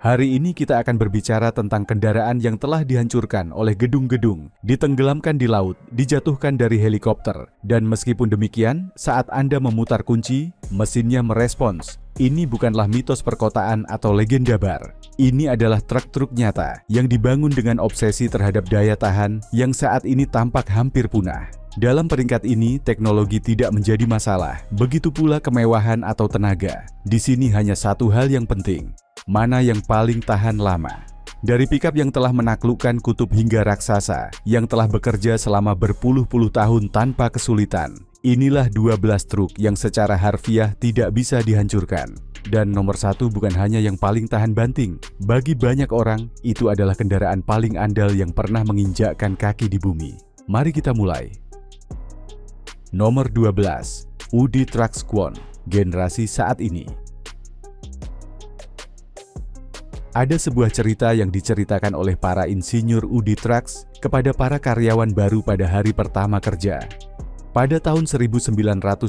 Hari ini kita akan berbicara tentang kendaraan yang telah dihancurkan oleh gedung-gedung, ditenggelamkan di laut, dijatuhkan dari helikopter. Dan meskipun demikian, saat Anda memutar kunci, mesinnya merespons. Ini bukanlah mitos perkotaan atau legenda bar. Ini adalah truk-truk nyata yang dibangun dengan obsesi terhadap daya tahan yang saat ini tampak hampir punah. Dalam peringkat ini, teknologi tidak menjadi masalah, begitu pula kemewahan atau tenaga. Di sini hanya satu hal yang penting. Mana yang paling tahan lama? Dari pickup yang telah menaklukkan kutub hingga raksasa, yang telah bekerja selama berpuluh-puluh tahun tanpa kesulitan, inilah 12 truk yang secara harfiah tidak bisa dihancurkan. Dan nomor satu bukan hanya yang paling tahan banting. Bagi banyak orang, itu adalah kendaraan paling andal yang pernah menginjakkan kaki di bumi. Mari kita mulai. Nomor 12, Udi Trucks Kwon, generasi saat ini. Ada sebuah cerita yang diceritakan oleh para insinyur Udi Trucks kepada para karyawan baru pada hari pertama kerja. Pada tahun 1939,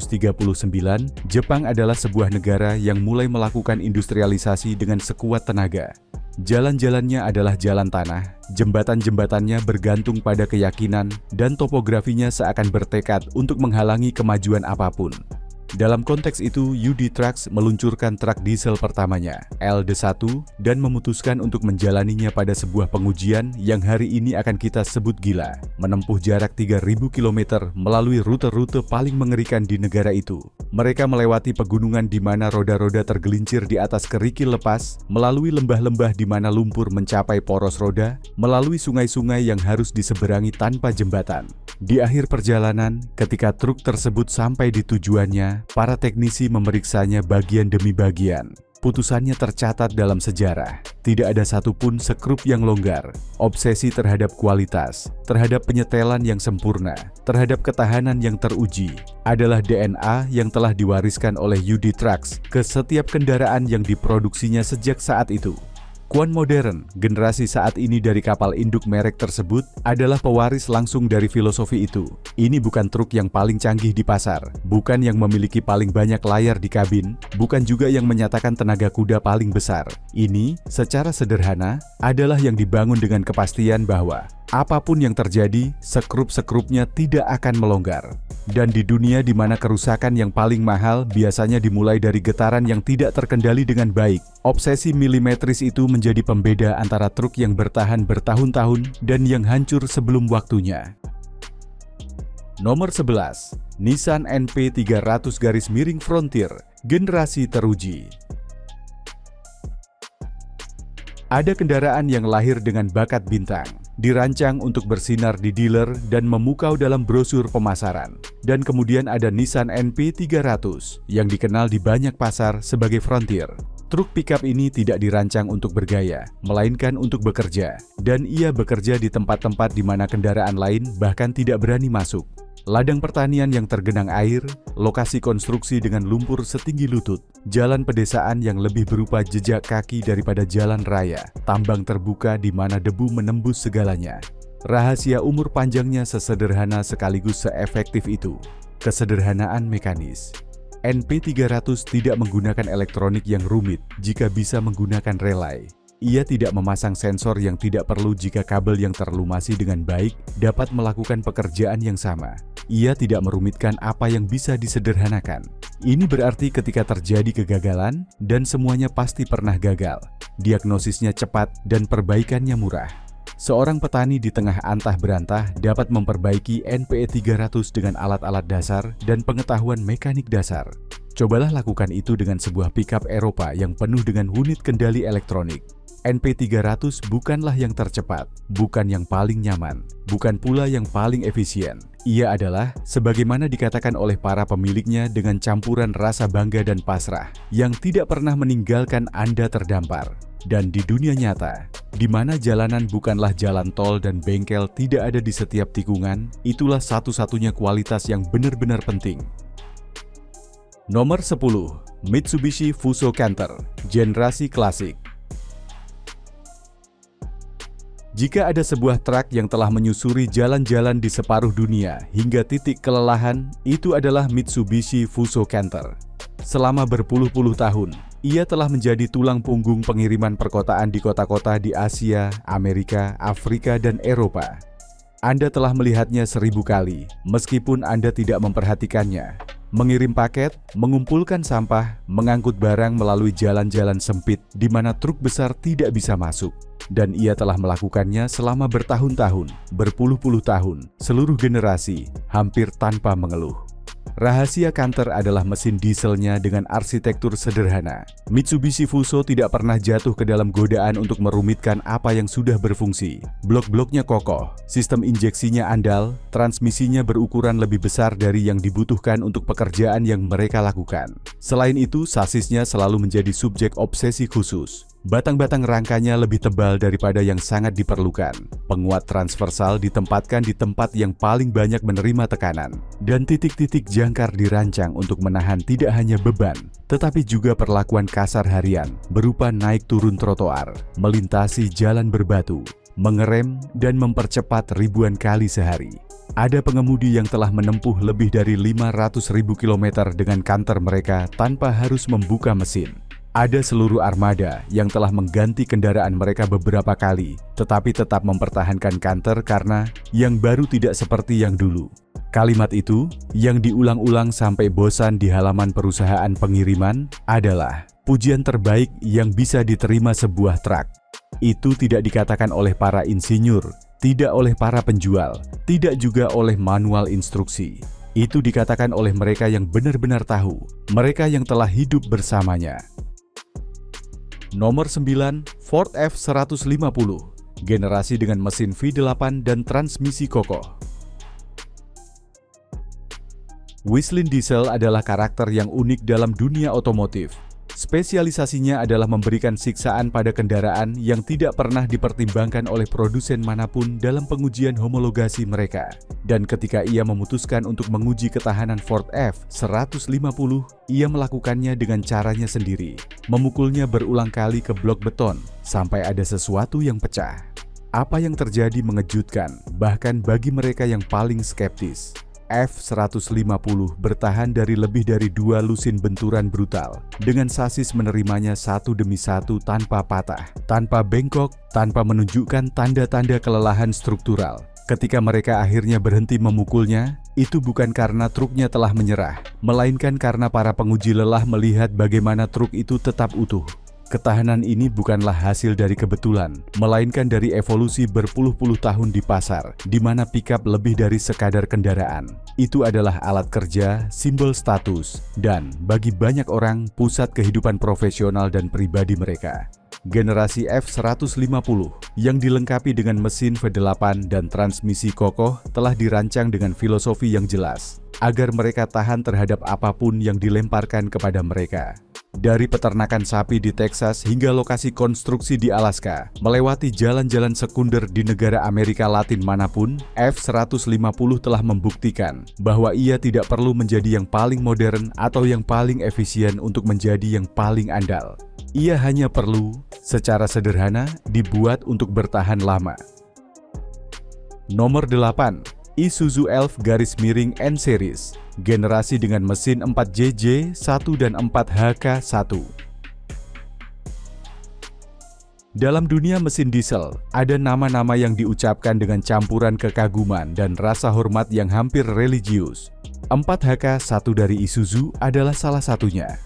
Jepang adalah sebuah negara yang mulai melakukan industrialisasi dengan sekuat tenaga. Jalan-jalannya adalah jalan tanah, jembatan-jembatannya bergantung pada keyakinan, dan topografinya seakan bertekad untuk menghalangi kemajuan apapun. Dalam konteks itu, Udi Trucks meluncurkan truk diesel pertamanya, LD1, dan memutuskan untuk menjalaninya pada sebuah pengujian yang hari ini akan kita sebut gila, menempuh jarak 3.000 km melalui rute-rute paling mengerikan di negara itu. Mereka melewati pegunungan di mana roda-roda tergelincir di atas kerikil lepas, melalui lembah-lembah di mana lumpur mencapai poros roda, melalui sungai-sungai yang harus diseberangi tanpa jembatan. Di akhir perjalanan, ketika truk tersebut sampai di tujuannya, para teknisi memeriksanya bagian demi bagian. Putusannya tercatat dalam sejarah. Tidak ada satupun sekrup yang longgar. Obsesi terhadap kualitas, terhadap penyetelan yang sempurna, terhadap ketahanan yang teruji, adalah DNA yang telah diwariskan oleh Udi Trucks ke setiap kendaraan yang diproduksinya sejak saat itu. Kwon modern, generasi saat ini dari kapal induk merek tersebut, adalah pewaris langsung dari filosofi itu. Ini bukan truk yang paling canggih di pasar, bukan yang memiliki paling banyak layar di kabin, bukan juga yang menyatakan tenaga kuda paling besar. Ini, secara sederhana, adalah yang dibangun dengan kepastian bahwa apapun yang terjadi, sekrup-sekrupnya tidak akan melonggar. Dan di dunia di mana kerusakan yang paling mahal biasanya dimulai dari getaran yang tidak terkendali dengan baik, obsesi milimetris itu menjadi pembeda antara truk yang bertahan bertahun-tahun dan yang hancur sebelum waktunya. Nomor 11, Nissan NP 300 Frontier, generasi teruji. Ada kendaraan yang lahir dengan bakat bintang, dirancang untuk bersinar di dealer dan memukau dalam brosur pemasaran. Dan kemudian ada Nissan NP 300 yang dikenal di banyak pasar sebagai Frontier. Truk pickup ini tidak dirancang untuk bergaya, melainkan untuk bekerja. Dan ia bekerja di tempat-tempat di mana kendaraan lain bahkan tidak berani masuk. Ladang pertanian yang tergenang air, lokasi konstruksi dengan lumpur setinggi lutut, jalan pedesaan yang lebih berupa jejak kaki daripada jalan raya, tambang terbuka di mana debu menembus segalanya. Rahasia umur panjangnya sesederhana sekaligus seefektif itu, kesederhanaan mekanis. NP 300 tidak menggunakan elektronik yang rumit jika bisa menggunakan relay. Ia tidak memasang sensor yang tidak perlu jika kabel yang terlumasi dengan baik dapat melakukan pekerjaan yang sama. Ia tidak merumitkan apa yang bisa disederhanakan. Ini berarti ketika terjadi kegagalan, dan semuanya pasti pernah gagal, diagnosisnya cepat dan perbaikannya murah. Seorang petani di tengah antah berantah dapat memperbaiki NPE 300 dengan alat-alat dasar dan pengetahuan mekanik dasar. Cobalah lakukan itu dengan sebuah pickup Eropa yang penuh dengan unit kendali elektronik. NP 300 bukanlah yang tercepat, bukan yang paling nyaman, bukan pula yang paling efisien. Ia adalah, sebagaimana dikatakan oleh para pemiliknya dengan campuran rasa bangga dan pasrah, yang tidak pernah meninggalkan Anda terdampar. Dan di dunia nyata, di mana jalanan bukanlah jalan tol dan bengkel tidak ada di setiap tikungan, itulah satu-satunya kualitas yang benar-benar penting. Nomor 10, Mitsubishi Fuso Canter, generasi klasik. Jika ada sebuah truk yang telah menyusuri jalan-jalan di separuh dunia hingga titik kelelahan, itu adalah Mitsubishi Fuso Canter. Selama berpuluh-puluh tahun, Ia telah menjadi tulang punggung pengiriman perkotaan di kota-kota di Asia, Amerika, Afrika, dan Eropa. Anda telah melihatnya 1000 kali, meskipun Anda tidak memperhatikannya. Mengirim paket, mengumpulkan sampah, mengangkut barang melalui jalan-jalan sempit di mana truk besar tidak bisa masuk. Dan ia telah melakukannya selama bertahun-tahun, berpuluh-puluh tahun, seluruh generasi, hampir tanpa mengeluh. Rahasia Canter adalah mesin dieselnya dengan arsitektur sederhana. Mitsubishi Fuso tidak pernah jatuh ke dalam godaan untuk merumitkan apa yang sudah berfungsi. Blok-bloknya kokoh, sistem injeksinya andal, transmisinya berukuran lebih besar dari yang dibutuhkan untuk pekerjaan yang mereka lakukan. Selain itu, sasisnya selalu menjadi subjek obsesi khusus. Batang-batang rangkanya lebih tebal daripada yang sangat diperlukan. Penguat transversal ditempatkan di tempat yang paling banyak menerima tekanan. Dan titik-titik jangkar dirancang untuk menahan tidak hanya beban, tetapi juga perlakuan kasar harian, berupa naik turun trotoar, melintasi jalan berbatu, mengerem, dan mempercepat ribuan kali sehari. Ada pengemudi yang telah menempuh lebih dari 500.000 km dengan Canter mereka tanpa harus membuka mesin. Ada seluruh armada yang telah mengganti kendaraan mereka beberapa kali, tetapi tetap mempertahankan Canter karena yang baru tidak seperti yang dulu. Kalimat itu, yang diulang-ulang sampai bosan di halaman perusahaan pengiriman, adalah pujian terbaik yang bisa diterima sebuah truk. Itu tidak dikatakan oleh para insinyur, tidak oleh para penjual, tidak juga oleh manual instruksi. Itu dikatakan oleh mereka yang benar-benar tahu, mereka yang telah hidup bersamanya. Nomor 9, Ford F-150, generasi dengan mesin V8 dan transmisi kokoh. Whistling Diesel adalah karakter yang unik dalam dunia otomotif. Spesialisasinya adalah memberikan siksaan pada kendaraan yang tidak pernah dipertimbangkan oleh produsen manapun dalam pengujian homologasi mereka. Dan ketika ia memutuskan untuk menguji ketahanan Ford F-150, ia melakukannya dengan caranya sendiri, memukulnya berulang kali ke blok beton sampai ada sesuatu yang pecah. Apa yang terjadi mengejutkan, bahkan bagi mereka yang paling skeptis. F-150 bertahan dari lebih dari 2 lusin benturan brutal, dengan sasis menerimanya satu demi satu tanpa patah, tanpa bengkok, tanpa menunjukkan tanda-tanda kelelahan struktural. Ketika mereka akhirnya berhenti memukulnya, itu bukan karena truknya telah menyerah, melainkan karena para penguji lelah melihat bagaimana truk itu tetap utuh. Ketahanan ini bukanlah hasil dari kebetulan, melainkan dari evolusi berpuluh-puluh tahun di pasar, di mana pickup lebih dari sekadar kendaraan. Itu adalah alat kerja, simbol status, dan bagi banyak orang, pusat kehidupan profesional dan pribadi mereka. Generasi F-150 yang dilengkapi dengan mesin V8 dan transmisi kokoh telah dirancang dengan filosofi yang jelas, agar mereka tahan terhadap apapun yang dilemparkan kepada mereka. Dari peternakan sapi di Texas hingga lokasi konstruksi di Alaska, melewati jalan-jalan sekunder di negara Amerika Latin manapun, F-150 telah membuktikan bahwa ia tidak perlu menjadi yang paling modern atau yang paling efisien untuk menjadi yang paling andal. Ia hanya perlu, secara sederhana, dibuat untuk bertahan lama. Nomor 8. Isuzu Elf N-Series, generasi dengan mesin 4JJ1 dan 4HK1. Dalam dunia mesin diesel, ada nama-nama yang diucapkan dengan campuran kekaguman dan rasa hormat yang hampir religius. 4HK1 dari Isuzu adalah salah satunya.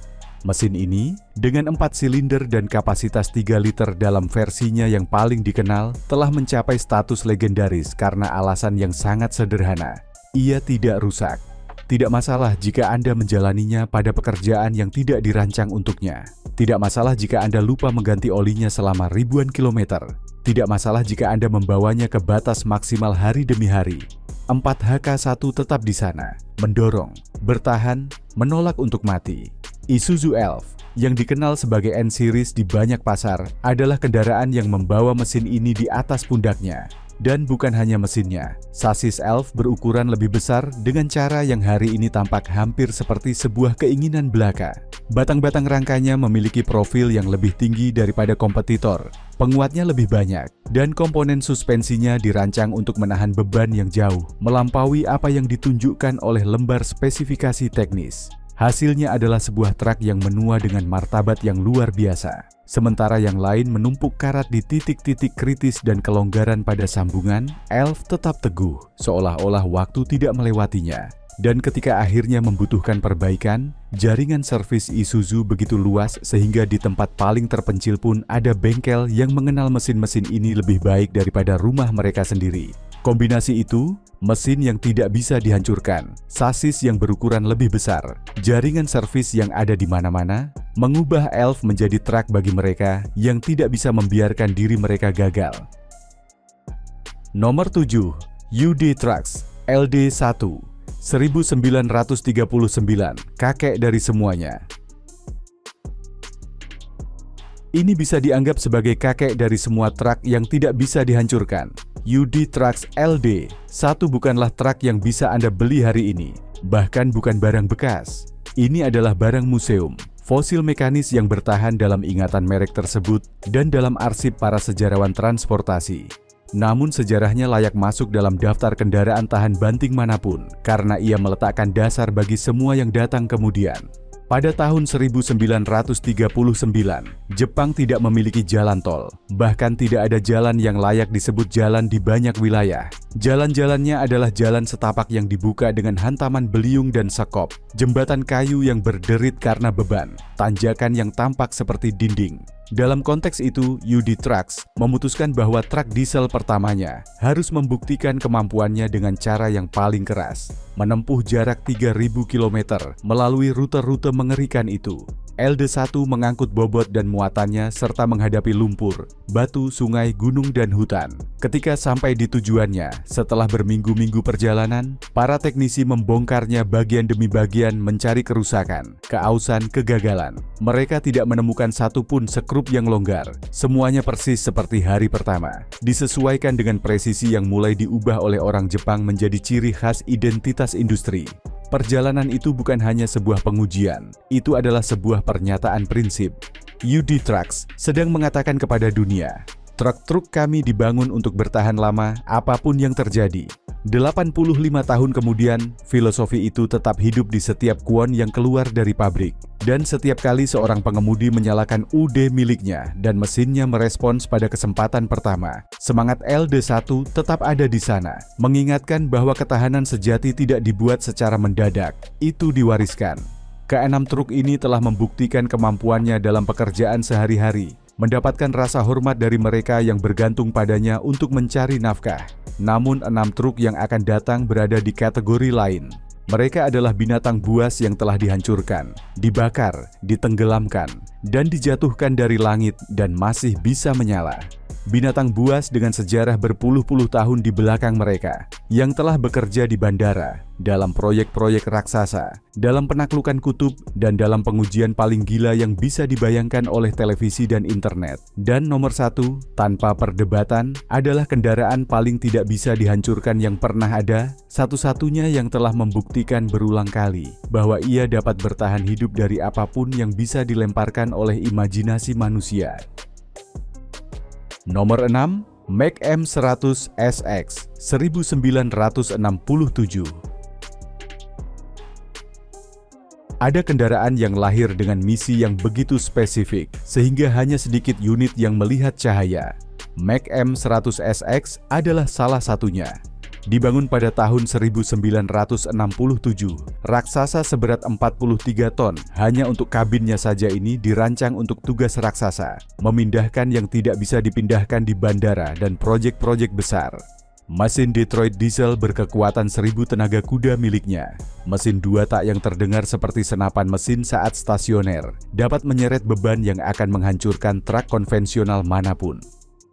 Mesin ini, dengan 4 silinder dan kapasitas 3 liter dalam versinya yang paling dikenal, telah mencapai status legendaris karena alasan yang sangat sederhana. Ia tidak rusak. Tidak masalah jika Anda menjalaninya pada pekerjaan yang tidak dirancang untuknya. Tidak masalah jika Anda lupa mengganti olinya selama ribuan kilometer. Tidak masalah jika Anda membawanya ke batas maksimal hari demi hari. 4HK1 tetap di sana, mendorong, bertahan, menolak untuk mati. Isuzu Elf, yang dikenal sebagai N-Series di banyak pasar, adalah kendaraan yang membawa mesin ini di atas pundaknya. Dan bukan hanya mesinnya, sasis Elf berukuran lebih besar dengan cara yang hari ini tampak hampir seperti sebuah keinginan belaka. Batang-batang rangkanya memiliki profil yang lebih tinggi daripada kompetitor, penguatnya lebih banyak, dan komponen suspensinya dirancang untuk menahan beban yang jauh, melampaui apa yang ditunjukkan oleh lembar spesifikasi teknis. Hasilnya adalah sebuah truk yang menua dengan martabat yang luar biasa. Sementara yang lain menumpuk karat di titik-titik kritis dan kelonggaran pada sambungan, Elf tetap teguh, seolah-olah waktu tidak melewatinya. Dan ketika akhirnya membutuhkan perbaikan, jaringan servis Isuzu begitu luas sehingga di tempat paling terpencil pun ada bengkel yang mengenal mesin-mesin ini lebih baik daripada rumah mereka sendiri. Kombinasi itu, mesin yang tidak bisa dihancurkan, sasis yang berukuran lebih besar, jaringan servis yang ada di mana-mana, mengubah Elf menjadi truk bagi mereka yang tidak bisa membiarkan diri mereka gagal. Nomor 7. UD Trucks LD1 1939, kakek dari semuanya. Ini bisa dianggap sebagai kakek dari semua truk yang tidak bisa dihancurkan. UD Trucks LD1 bukanlah truk yang bisa Anda beli hari ini, bahkan bukan barang bekas. Ini adalah barang museum, fosil mekanis yang bertahan dalam ingatan merek tersebut dan dalam arsip para sejarawan transportasi. Namun sejarahnya layak masuk dalam daftar kendaraan tahan banting manapun karena ia meletakkan dasar bagi semua yang datang kemudian. Pada tahun 1939, Jepang tidak memiliki jalan tol, bahkan tidak ada jalan yang layak disebut jalan di banyak wilayah. Jalan-jalannya adalah jalan setapak yang dibuka dengan hantaman beliung dan sekop, jembatan kayu yang berderit karena beban, tanjakan yang tampak seperti dinding. Dalam konteks itu, UD Trucks memutuskan bahwa truk diesel pertamanya harus membuktikan kemampuannya dengan cara yang paling keras, menempuh jarak 3.000 km melalui rute-rute mengerikan itu. LD1 mengangkut bobot dan muatannya serta menghadapi lumpur, batu, sungai, gunung, dan hutan. Ketika sampai di tujuannya, setelah berminggu-minggu perjalanan, para teknisi membongkarnya bagian demi bagian mencari kerusakan, keausan, kegagalan. Mereka tidak menemukan satupun sekrup yang longgar. Semuanya persis seperti hari pertama, disesuaikan dengan presisi yang mulai diubah oleh orang Jepang menjadi ciri khas identitas industri. Perjalanan itu bukan hanya sebuah pengujian, itu adalah sebuah pernyataan prinsip. UD Trucks sedang mengatakan kepada dunia, truk-truk kami dibangun untuk bertahan lama apapun yang terjadi. 85 tahun kemudian, filosofi itu tetap hidup di setiap kuon yang keluar dari pabrik. Dan setiap kali seorang pengemudi menyalakan UD miliknya dan mesinnya merespons pada kesempatan pertama, semangat LD1 tetap ada di sana, mengingatkan bahwa ketahanan sejati tidak dibuat secara mendadak, itu diwariskan. Keenam truk ini telah membuktikan kemampuannya dalam pekerjaan sehari-hari, mendapatkan rasa hormat dari mereka yang bergantung padanya untuk mencari nafkah. Namun 6 truk yang akan datang berada di kategori lain. Mereka adalah binatang buas yang telah dihancurkan, dibakar, ditenggelamkan, dan dijatuhkan dari langit dan masih bisa menyala. Binatang buas dengan sejarah berpuluh-puluh tahun di belakang mereka, yang telah bekerja di bandara, dalam proyek-proyek raksasa, dalam penaklukan kutub, dan dalam pengujian paling gila yang bisa dibayangkan oleh televisi dan internet. Dan nomor 1, tanpa perdebatan, adalah kendaraan paling tidak bisa dihancurkan yang pernah ada, satu-satunya yang telah membuktikan berulang kali bahwa ia dapat bertahan hidup dari apapun yang bisa dilemparkan oleh imajinasi manusia. Nomor 6, Mack M100 SX 1967. Ada kendaraan yang lahir dengan misi yang begitu spesifik, sehingga hanya sedikit unit yang melihat cahaya. Mack M100 SX adalah salah satunya. Dibangun pada tahun 1967, raksasa seberat 43 ton hanya untuk kabinnya saja ini dirancang untuk tugas raksasa, memindahkan yang tidak bisa dipindahkan di bandara dan proyek-proyek besar. Mesin Detroit diesel berkekuatan 1000 tenaga kuda miliknya. Mesin 2 tak yang terdengar seperti senapan mesin saat stasioner, dapat menyeret beban yang akan menghancurkan truk konvensional manapun.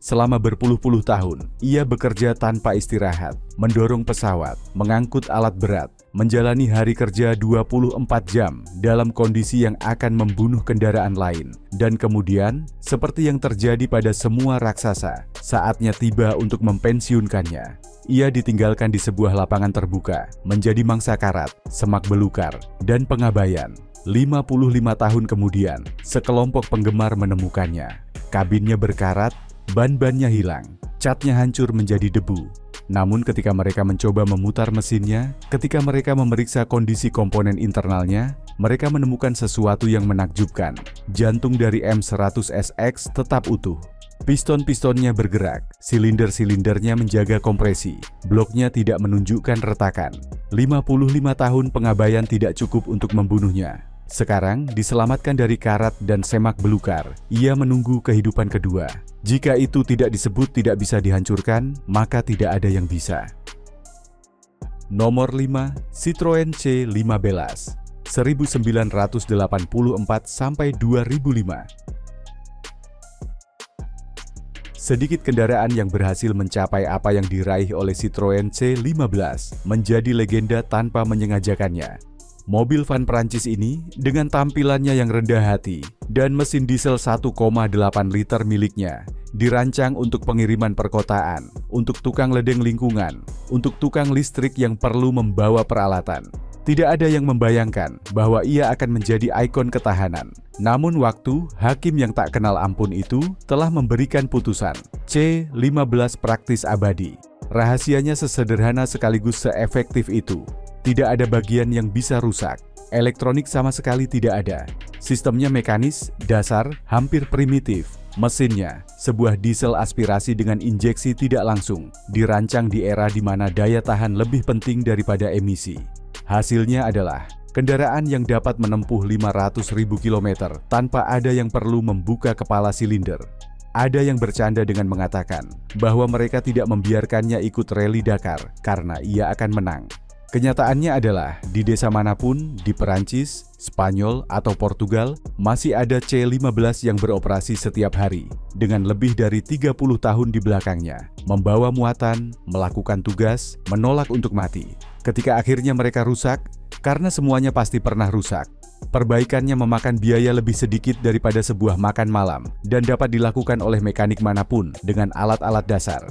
Selama berpuluh-puluh tahun, ia bekerja tanpa istirahat, mendorong pesawat, mengangkut alat berat, menjalani hari kerja 24 jam dalam kondisi yang akan membunuh kendaraan lain. Dan kemudian, seperti yang terjadi pada semua raksasa, saatnya tiba untuk mempensiunkannya. Ia ditinggalkan di sebuah lapangan terbuka, menjadi mangsa karat, semak belukar, dan pengabaian. 55 tahun kemudian, sekelompok penggemar menemukannya. Kabinnya berkarat, ban-bannya hilang, catnya hancur menjadi debu. Namun ketika mereka mencoba memutar mesinnya, ketika mereka memeriksa kondisi komponen internalnya, mereka menemukan sesuatu yang menakjubkan. Jantung dari M100SX tetap utuh. Piston-pistonnya bergerak, silinder-silindernya menjaga kompresi, bloknya tidak menunjukkan retakan. 55 tahun pengabaian tidak cukup untuk membunuhnya. Sekarang diselamatkan dari karat dan semak belukar, ia menunggu kehidupan kedua. Jika itu tidak disebut tidak bisa dihancurkan, maka tidak ada yang bisa. Nomor 5, Citroen C15, 1984 sampai 2005. Sedikit kendaraan yang berhasil mencapai apa yang diraih oleh Citroen C15 menjadi legenda tanpa menyengajakannya. Mobil van Prancis ini dengan tampilannya yang rendah hati dan mesin diesel 1,8 liter miliknya dirancang untuk pengiriman perkotaan, untuk tukang ledeng lingkungan, untuk tukang listrik yang perlu membawa peralatan. Tidak ada yang membayangkan bahwa ia akan menjadi ikon ketahanan. Namun waktu, hakim yang tak kenal ampun itu telah memberikan putusan. C15 praktis abadi. Rahasianya sesederhana sekaligus seefektif itu. Tidak ada bagian yang bisa rusak. Elektronik sama sekali tidak ada. Sistemnya mekanis, dasar, hampir primitif. Mesinnya, sebuah diesel aspirasi dengan injeksi tidak langsung, dirancang di era di mana daya tahan lebih penting daripada emisi. Hasilnya adalah kendaraan yang dapat menempuh 500.000 km tanpa ada yang perlu membuka kepala silinder. Ada yang bercanda dengan mengatakan bahwa mereka tidak membiarkannya ikut rally Dakar karena ia akan menang. Kenyataannya adalah di desa manapun, di Perancis, Spanyol, atau Portugal, masih ada C15 yang beroperasi setiap hari dengan lebih dari 30 tahun di belakangnya, membawa muatan, melakukan tugas, menolak untuk mati. Ketika akhirnya mereka rusak, karena semuanya pasti pernah rusak, perbaikannya memakan biaya lebih sedikit daripada sebuah makan malam dan dapat dilakukan oleh mekanik manapun dengan alat-alat dasar.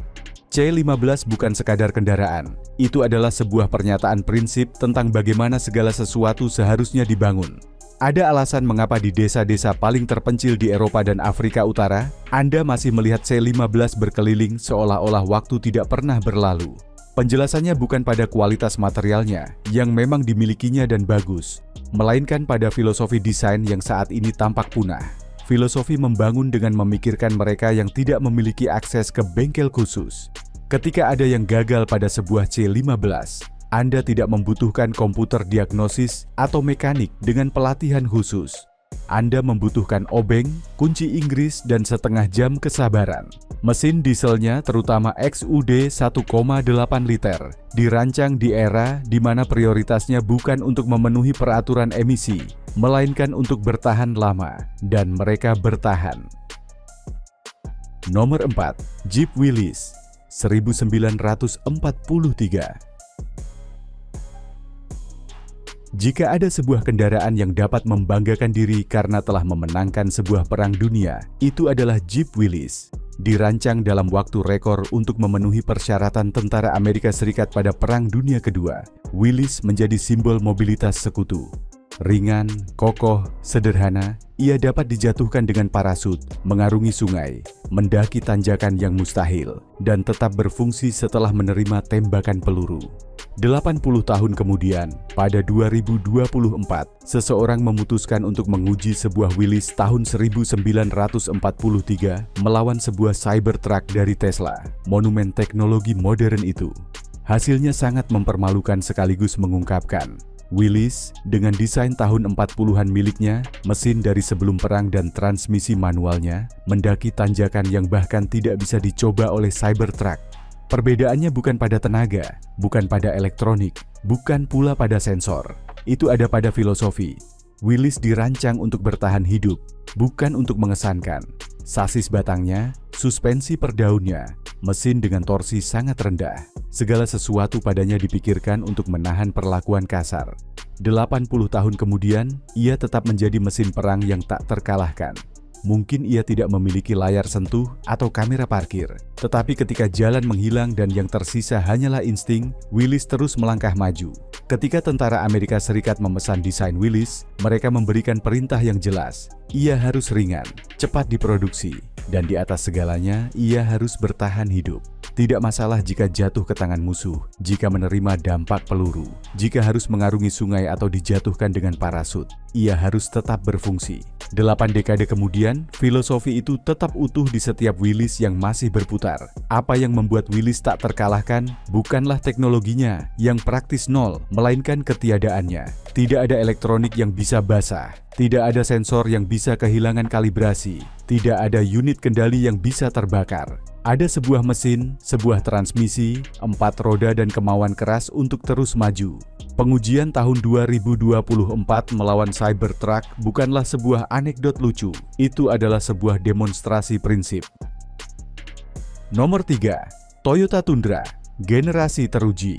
C15 bukan sekadar kendaraan, itu adalah sebuah pernyataan prinsip tentang bagaimana segala sesuatu seharusnya dibangun. Ada alasan mengapa di desa-desa paling terpencil di Eropa dan Afrika Utara, Anda masih melihat C15 berkeliling seolah-olah waktu tidak pernah berlalu. Penjelasannya bukan pada kualitas materialnya yang memang dimilikinya dan bagus, melainkan pada filosofi desain yang saat ini tampak punah. Filosofi membangun dengan memikirkan mereka yang tidak memiliki akses ke bengkel khusus. Ketika ada yang gagal pada sebuah C15, Anda tidak membutuhkan komputer diagnosis atau mekanik dengan pelatihan khusus. Anda membutuhkan obeng, kunci Inggris, dan setengah jam kesabaran. Mesin dieselnya, terutama XUD 1,8 liter, dirancang di era di mana prioritasnya bukan untuk memenuhi peraturan emisi, melainkan untuk bertahan lama, dan mereka bertahan. Nomor 4, Jeep Willys, 1943. Jika ada sebuah kendaraan yang dapat membanggakan diri karena telah memenangkan sebuah perang dunia, itu adalah Jeep Willys. Dirancang dalam waktu rekor untuk memenuhi persyaratan tentara Amerika Serikat pada Perang Dunia Kedua, Willys menjadi simbol mobilitas sekutu. Ringan, kokoh, sederhana, ia dapat dijatuhkan dengan parasut, mengarungi sungai, mendaki tanjakan yang mustahil, dan tetap berfungsi setelah menerima tembakan peluru. 80 tahun kemudian, pada 2024, seseorang memutuskan untuk menguji sebuah Willys tahun 1943 melawan sebuah Cybertruck dari Tesla, monumen teknologi modern itu. Hasilnya sangat mempermalukan sekaligus mengungkapkan, Willys, dengan desain tahun 40-an miliknya, mesin dari sebelum perang dan transmisi manualnya, mendaki tanjakan yang bahkan tidak bisa dicoba oleh Cybertruck. Perbedaannya bukan pada tenaga, bukan pada elektronik, bukan pula pada sensor. Itu ada pada filosofi. Willys dirancang untuk bertahan hidup, bukan untuk mengesankan. Sasis batangnya, suspensi per daunnya, mesin dengan torsi sangat rendah. Segala sesuatu padanya dipikirkan untuk menahan perlakuan kasar. 80 tahun kemudian, ia tetap menjadi mesin perang yang tak terkalahkan. Mungkin ia tidak memiliki layar sentuh atau kamera parkir, tetapi ketika jalan menghilang dan yang tersisa hanyalah insting, Willys terus melangkah maju. Ketika tentara Amerika Serikat memesan desain Willys, mereka memberikan perintah yang jelas. Ia harus ringan, cepat diproduksi, Dan di atas segalanya, ia harus bertahan hidup. Tidak masalah jika jatuh ke tangan musuh, jika menerima dampak peluru, jika harus mengarungi sungai atau dijatuhkan dengan parasut, ia harus tetap berfungsi. 8 dekade kemudian, filosofi itu tetap utuh di setiap Willys yang masih berputar. Apa yang membuat Willys tak terkalahkan bukanlah teknologinya yang praktis nol, melainkan ketiadaannya. Tidak ada elektronik yang bisa basah, tidak ada sensor yang bisa kehilangan kalibrasi, tidak ada unit kendali yang bisa terbakar. Ada sebuah mesin, sebuah transmisi, 4 roda dan kemauan keras untuk terus maju. Pengujian tahun 2024 melawan Cybertruck bukanlah sebuah anekdot lucu, itu adalah sebuah demonstrasi prinsip. Nomor 3. Toyota Tundra, generasi teruji.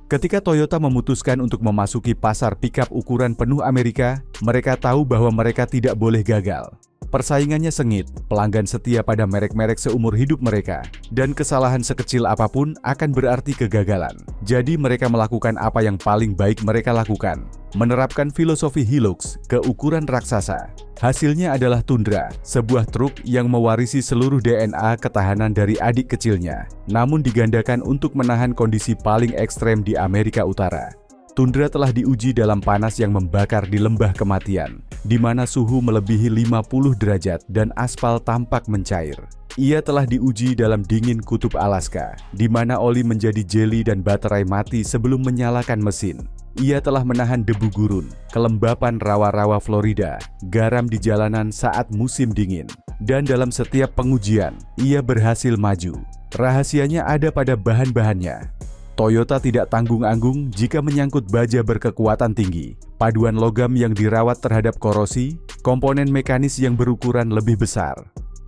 Ketika Toyota memutuskan untuk memasuki pasar pickup ukuran penuh Amerika, mereka tahu bahwa mereka tidak boleh gagal. Persaingannya sengit, pelanggan setia pada merek-merek seumur hidup mereka, dan kesalahan sekecil apapun akan berarti kegagalan. Jadi mereka melakukan apa yang paling baik mereka lakukan, menerapkan filosofi Hilux ke ukuran raksasa. Hasilnya adalah Tundra, sebuah truk yang mewarisi seluruh DNA ketahanan dari adik kecilnya, namun digandakan untuk menahan kondisi paling ekstrem di Amerika Utara. Tundra telah diuji dalam panas yang membakar di lembah kematian, di mana suhu melebihi 50 derajat dan aspal tampak mencair. Ia telah diuji dalam dingin kutub Alaska, di mana oli menjadi jeli dan baterai mati sebelum menyalakan mesin. Ia telah menahan debu gurun, kelembapan rawa-rawa Florida, garam di jalanan saat musim dingin. Dan dalam setiap pengujian, ia berhasil maju. Rahasianya ada pada bahan-bahannya. Toyota tidak tanggung-anggung jika menyangkut baja berkekuatan tinggi, paduan logam yang dirawat terhadap korosi, komponen mekanis yang berukuran lebih besar.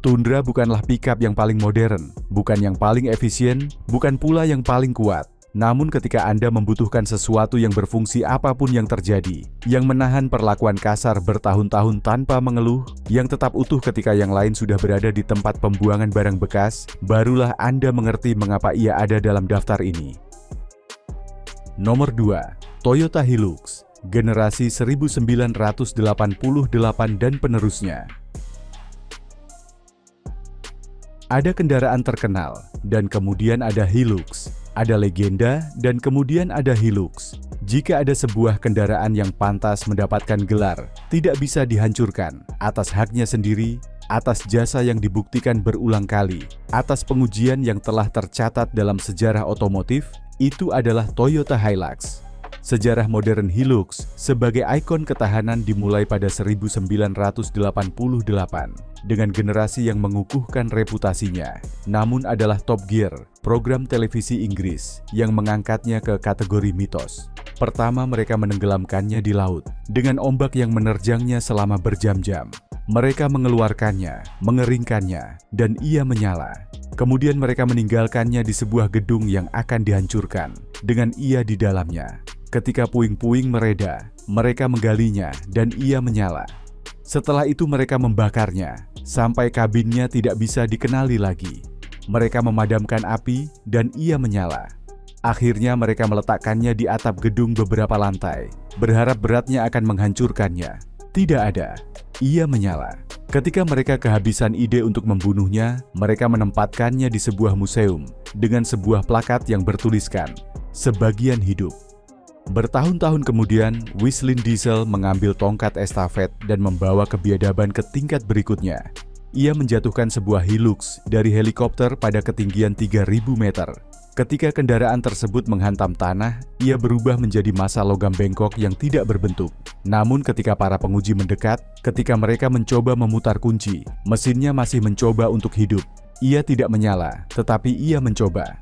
Tundra bukanlah pickup yang paling modern, bukan yang paling efisien, bukan pula yang paling kuat. Namun ketika Anda membutuhkan sesuatu yang berfungsi apapun yang terjadi, yang menahan perlakuan kasar bertahun-tahun tanpa mengeluh, yang tetap utuh ketika yang lain sudah berada di tempat pembuangan barang bekas, barulah Anda mengerti mengapa ia ada dalam daftar ini. Nomor 2. Toyota Hilux, generasi 1988 dan penerusnya. Ada kendaraan terkenal, dan kemudian ada Hilux. Ada legenda, dan kemudian ada Hilux. Jika ada sebuah kendaraan yang pantas mendapatkan gelar, tidak bisa dihancurkan, atas haknya sendiri, atas jasa yang dibuktikan berulang kali, atas pengujian yang telah tercatat dalam sejarah otomotif, itu adalah Toyota Hilux. Sejarah modern Hilux sebagai ikon ketahanan dimulai pada 1988 dengan generasi yang mengukuhkan reputasinya. Namun adalah Top Gear, program televisi Inggris yang mengangkatnya ke kategori mitos. Pertama, mereka menenggelamkannya di laut dengan ombak yang menerjangnya selama berjam-jam. Mereka mengeluarkannya, mengeringkannya, dan ia menyala. Kemudian mereka meninggalkannya di sebuah gedung yang akan dihancurkan, dengan ia di dalamnya. Ketika puing-puing mereda, mereka menggalinya dan ia menyala. Setelah itu mereka membakarnya, sampai kabinnya tidak bisa dikenali lagi. Mereka memadamkan api dan ia menyala. Akhirnya mereka meletakkannya di atap gedung beberapa lantai, berharap beratnya akan menghancurkannya. Tidak ada. Ia menyala. Ketika mereka kehabisan ide untuk membunuhnya, mereka menempatkannya di sebuah museum dengan sebuah plakat yang bertuliskan, "Sebagian hidup." Bertahun-tahun kemudian, Wheatley Diesel mengambil tongkat estafet dan membawa kebiadaban ke tingkat berikutnya. Ia menjatuhkan sebuah Hilux dari helikopter pada ketinggian 3.000 meter. Ketika kendaraan tersebut menghantam tanah, ia berubah menjadi massa logam bengkok yang tidak berbentuk. Namun ketika para penguji mendekat, ketika mereka mencoba memutar kunci, mesinnya masih mencoba untuk hidup. Ia tidak menyala, tetapi ia mencoba.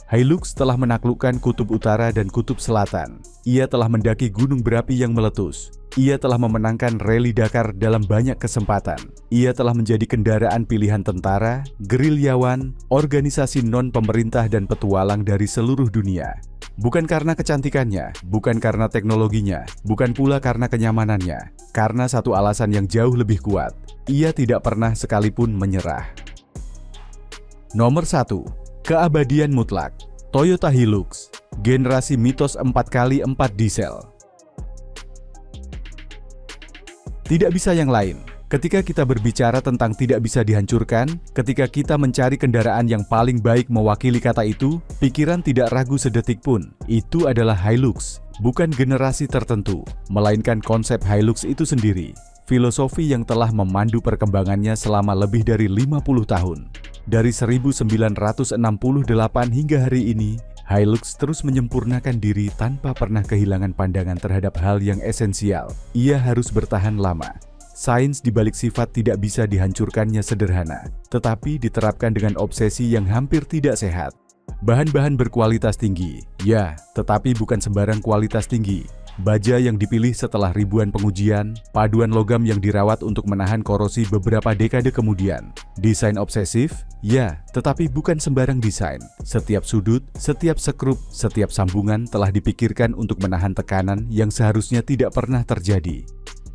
Hilux telah menaklukkan kutub utara dan kutub selatan. Ia telah mendaki gunung berapi yang meletus. Ia telah memenangkan rally Dakar dalam banyak kesempatan. Ia telah menjadi kendaraan pilihan tentara, gerilyawan, organisasi non-pemerintah dan petualang dari seluruh dunia. Bukan karena kecantikannya, bukan karena teknologinya, bukan pula karena kenyamanannya. Karena satu alasan yang jauh lebih kuat, ia tidak pernah sekalipun menyerah. Nomor 1. Keabadian mutlak. Toyota Hilux, generasi mitos 4x4 diesel. Tidak bisa yang lain. Ketika kita berbicara tentang tidak bisa dihancurkan, ketika kita mencari kendaraan yang paling baik mewakili kata itu, pikiran tidak ragu sedetik pun. Itu adalah Hilux, bukan generasi tertentu, melainkan konsep Hilux itu sendiri. Filosofi yang telah memandu perkembangannya selama lebih dari 50 tahun. Dari 1968 hingga hari ini, Hilux terus menyempurnakan diri tanpa pernah kehilangan pandangan terhadap hal yang esensial. Ia harus bertahan lama. Sains di balik sifat tidak bisa dihancurkannya sederhana, tetapi diterapkan dengan obsesi yang hampir tidak sehat. Bahan-bahan berkualitas tinggi, ya, tetapi bukan sembarang kualitas tinggi. Baja yang dipilih setelah ribuan pengujian, paduan logam yang dirawat untuk menahan korosi beberapa dekade kemudian. Desain obsesif, ya, tetapi bukan sembarang desain. Setiap sudut, setiap skrup, setiap sambungan telah dipikirkan untuk menahan tekanan yang seharusnya tidak pernah terjadi.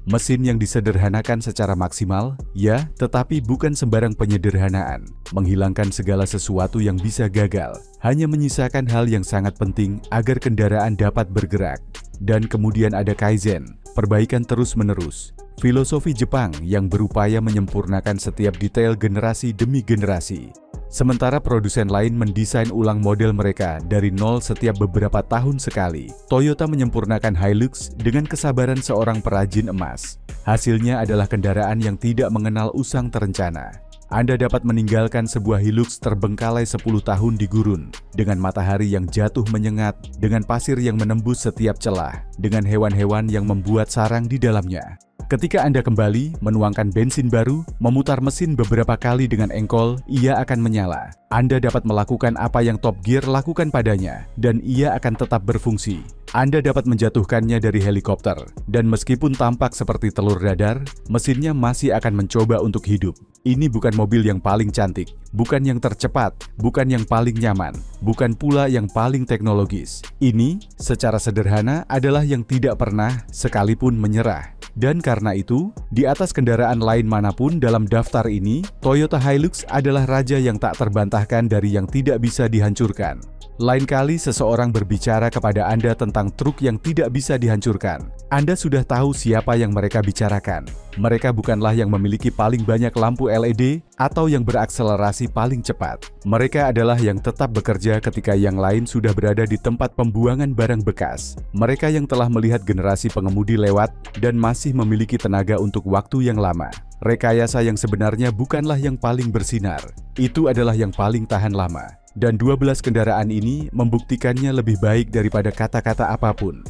Mesin yang disederhanakan secara maksimal, ya, tetapi bukan sembarang penyederhanaan. Menghilangkan segala sesuatu yang bisa gagal, hanya menyisakan hal yang sangat penting agar kendaraan dapat bergerak. Dan kemudian ada Kaizen, perbaikan terus-menerus. Filosofi Jepang yang berupaya menyempurnakan setiap detail generasi demi generasi. Sementara produsen lain mendesain ulang model mereka dari nol setiap beberapa tahun sekali, Toyota menyempurnakan Hilux dengan kesabaran seorang perajin emas. Hasilnya adalah kendaraan yang tidak mengenal usang terencana. Anda dapat meninggalkan sebuah Hilux terbengkalai 10 tahun di gurun, dengan matahari yang jatuh menyengat, dengan pasir yang menembus setiap celah, dengan hewan-hewan yang membuat sarang di dalamnya. Ketika Anda kembali, menuangkan bensin baru, memutar mesin beberapa kali dengan engkol, ia akan menyala. Anda dapat melakukan apa yang Top Gear lakukan padanya, dan ia akan tetap berfungsi. Anda dapat menjatuhkannya dari helikopter, dan meskipun tampak seperti telur dadar, mesinnya masih akan mencoba untuk hidup. Ini bukan mobil yang paling cantik, bukan yang tercepat, bukan yang paling nyaman, bukan pula yang paling teknologis. Ini, secara sederhana, adalah yang tidak pernah, sekalipun menyerah. Dan karena itu, di atas kendaraan lain manapun dalam daftar ini, Toyota Hilux adalah raja yang tak terbantahkan dari yang tidak bisa dihancurkan. Lain kali seseorang berbicara kepada Anda tentang truk yang tidak bisa dihancurkan, Anda sudah tahu siapa yang mereka bicarakan. Mereka bukanlah yang memiliki paling banyak lampu LED atau yang berakselerasi paling cepat. Mereka adalah yang tetap bekerja ketika yang lain sudah berada di tempat pembuangan barang bekas. Mereka yang telah melihat generasi pengemudi lewat dan masih memiliki tenaga untuk waktu yang lama. Rekayasa yang sebenarnya bukanlah yang paling bersinar, itu adalah yang paling tahan lama. Dan 12 kendaraan ini membuktikannya lebih baik daripada kata-kata apapun.